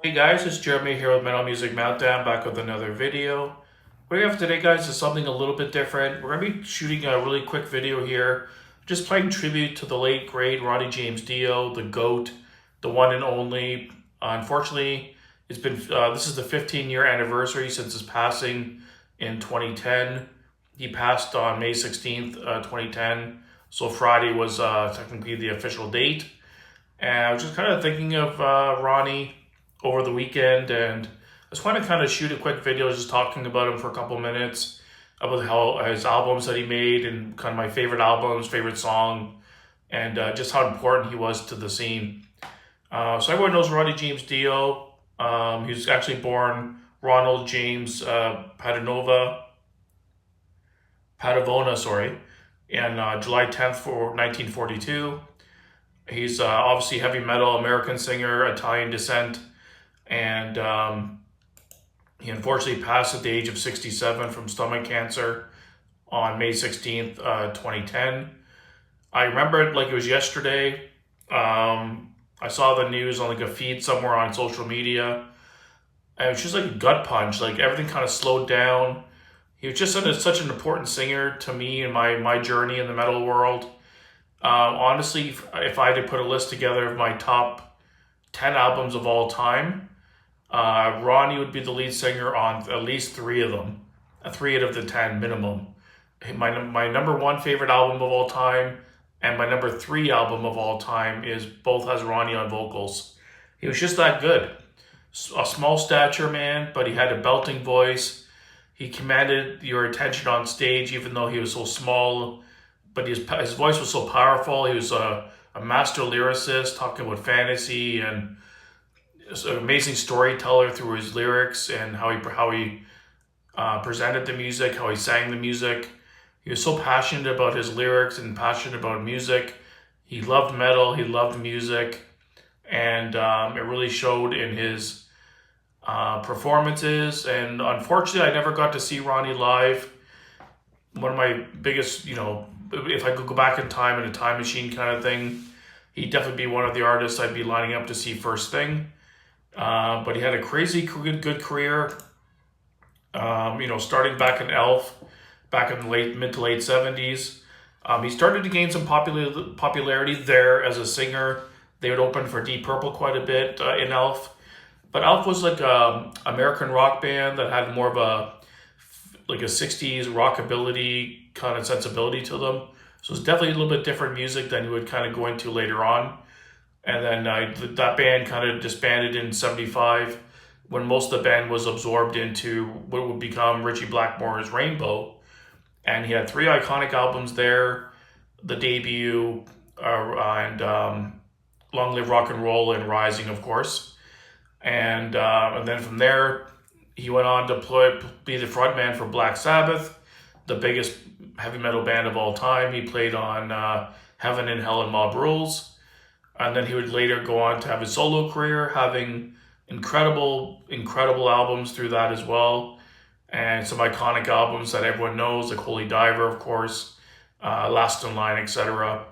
Hey guys, it's Jeremy here with Metal Music Meltdown, back with another video. What we have today, guys, is something a little bit different. We're going to be shooting a really quick video here, just playing tribute to the late, great Ronnie James Dio, the GOAT, the one and only. Unfortunately, it's been this is the 15-year anniversary since his passing in 2010. He passed on May 16th, 2010, so Friday was technically the official date. And I was just kind of thinking of Ronnie over the weekend, and I just want to kind of shoot a quick video just talking about him for a couple minutes about how his albums that he made and kind of my favorite albums, favorite song, and just how important he was to the scene. So everyone knows Ronnie James Dio. He was actually born Ronald James Padavona, in July 10th for 1942. He's obviously heavy metal, American singer, Italian descent, and he unfortunately passed at the age of 67 from stomach cancer on May 16th, 2010. I remember it like it was yesterday. I saw the news on like a feed somewhere on social media, and it was just like a gut punch. Like everything kind of slowed down. He was just such an important singer to me in my journey in the metal world. Honestly, if I had to put a list together of my top 10 albums of all time, Ronnie would be the lead singer on at least three of them, three out of the 10 minimum. My number one favorite album of all time and my number three album of all time is both has Ronnie on vocals. He was just that good. A small stature man, but he had a belting voice. He commanded your attention on stage even though he was so small, but his voice was so powerful. He was a master lyricist talking about fantasy, and an amazing storyteller through his lyrics and how he presented the music, how he sang the music. He was so passionate about his lyrics and passionate about music. He loved metal, he loved music, and it really showed in his performances. And unfortunately, I never got to see Ronnie live. One of my biggest, if I could go back in time in a time machine kind of thing, he'd definitely be one of the artists I'd be lining up to see first thing. But he had a crazy good career. Starting back in Elf, back in the mid to late 70s. He started to gain some popularity there as a singer. They would open for Deep Purple quite a bit in Elf. But Elf was like a American rock band that had more of a 60s rockabilly kind of sensibility to them. So it's definitely a little bit different music than you would kind of go into later on. And then that band kind of disbanded in 75 when most of the band was absorbed into what would become Ritchie Blackmore's Rainbow. And he had three iconic albums there, the debut, and Long Live Rock and Roll and Rising, of course. And then from there, he went on to be the frontman for Black Sabbath, the biggest heavy metal band of all time. He played on Heaven and Hell and Mob Rules. And then he would later go on to have his solo career, having incredible albums through that as well. And some iconic albums that everyone knows, like Holy Diver, of course, Last in Line, etc.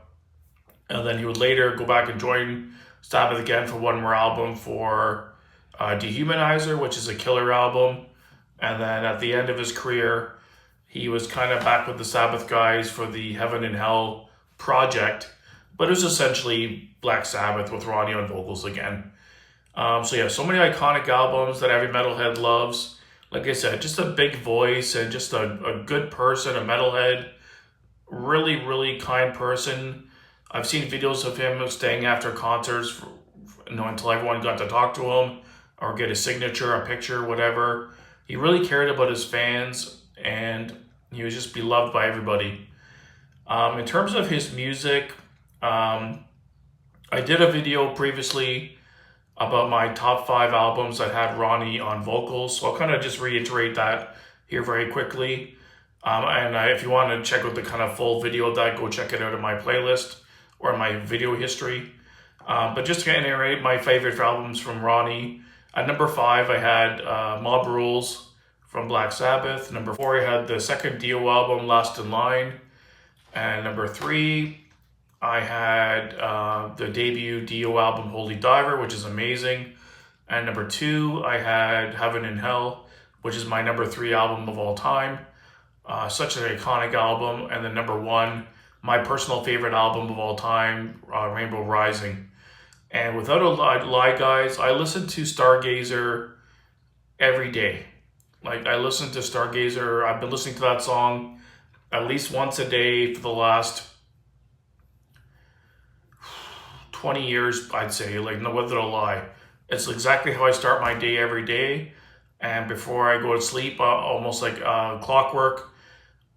And then he would later go back and join Sabbath again for one more album for Dehumanizer, which is a killer album. And then at the end of his career, he was kind of back with the Sabbath guys for the Heaven and Hell project. But it was essentially Black Sabbath with Ronnie on vocals again. So many iconic albums that every metalhead loves. Like I said, just a big voice and just a good person, a metalhead. Really, really kind person. I've seen videos of him staying after concerts until everyone got to talk to him or get a signature, a picture, whatever. He really cared about his fans, and he was just beloved by everybody. In terms of his music, I did a video previously about my top 5 albums that had Ronnie on vocals, so I'll kind of just reiterate that here very quickly. If you want to check out the kind of full video of that, go check it out in my playlist or my video history. But just to reiterate my favorite albums from Ronnie, at number 5 I had Mob Rules from Black Sabbath. Number 4 I had the second Dio album, Last in Line. And number 3 I had the debut Dio album, Holy Diver, which is amazing. And number 2, I had Heaven and Hell, which is my number 3 album of all time. Such an iconic album. And then number 1, my personal favorite album of all time, Rainbow Rising. And without a lie, guys, I listen to Stargazer every day. Like, I listen to Stargazer. I've been listening to that song at least once a day for the last 20 years, I'd say. Like, no, without a lie. It's exactly how I start my day every day. And before I go to sleep, almost like clockwork,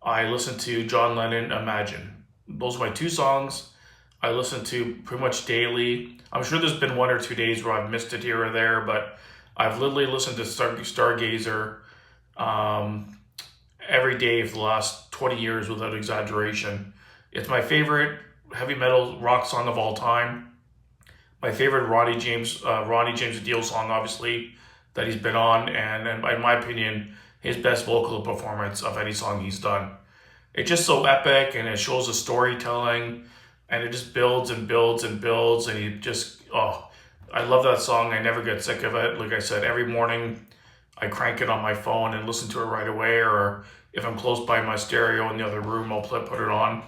I listen to John Lennon, Imagine. Those are my 2 songs I listen to pretty much daily. I'm sure there's been 1 or 2 days where I've missed it here or there, but I've literally listened to Stargazer every day for the last 20 years without exaggeration. It's my favorite heavy metal rock song of all time. My favorite Ronnie James Dio song, obviously, that he's been on, and in my opinion, his best vocal performance of any song he's done. It's just so epic, and it shows the storytelling, and it just builds and builds and builds, and he just, I love that song. I never get sick of it. Like I said, every morning I crank it on my phone and listen to it right away, or if I'm close by my stereo in the other room, I'll put it on.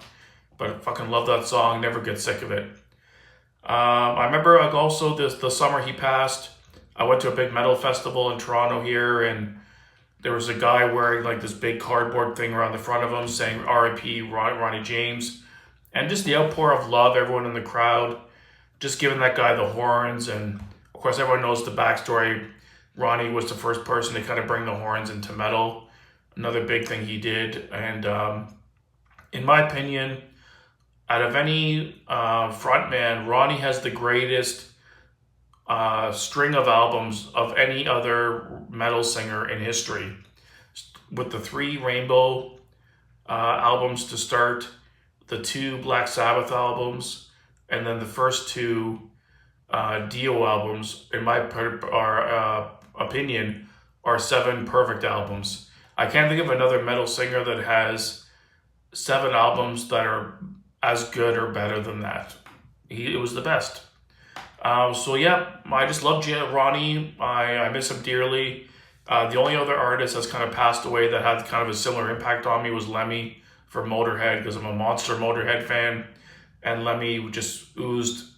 But I fucking love that song, never get sick of it. I remember also the summer he passed, I went to a big metal festival in Toronto here, and there was a guy wearing like this big cardboard thing around the front of him saying R.I.P. Ronnie James. And just the outpour of love, everyone in the crowd, just giving that guy the horns. And of course, everyone knows the backstory. Ronnie was the first person to kind of bring the horns into metal. Another big thing he did. And in my opinion, out of any frontman, Ronnie has the greatest string of albums of any other metal singer in history. With the 3 Rainbow albums to start, the 2 Black Sabbath albums, and then the first 2 Dio albums, in my opinion, are 7 perfect albums. I can't think of another metal singer that has 7 albums that are as good or better than that. It was the best. So yeah, I just love Ronnie. I miss him dearly. The only other artist that's kind of passed away that had kind of a similar impact on me was Lemmy from Motorhead, because I'm a monster Motorhead fan, and Lemmy just oozed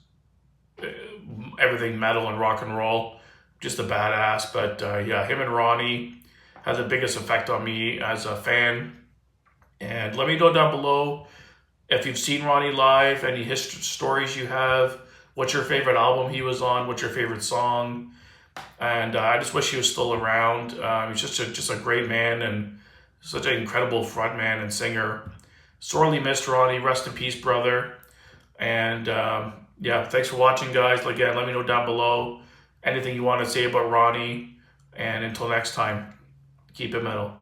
everything metal and rock and roll. Just a badass. But yeah, him and Ronnie had the biggest effect on me as a fan. And let me know down below if you've seen Ronnie live, any stories you have, what's your favorite album he was on, what's your favorite song. And I just wish he was still around. He's just a great man and such an incredible frontman and singer. Sorely missed, Ronnie. Rest in peace, brother. And yeah, thanks for watching, guys. Again, let me know down below anything you want to say about Ronnie. And until next time, keep it metal.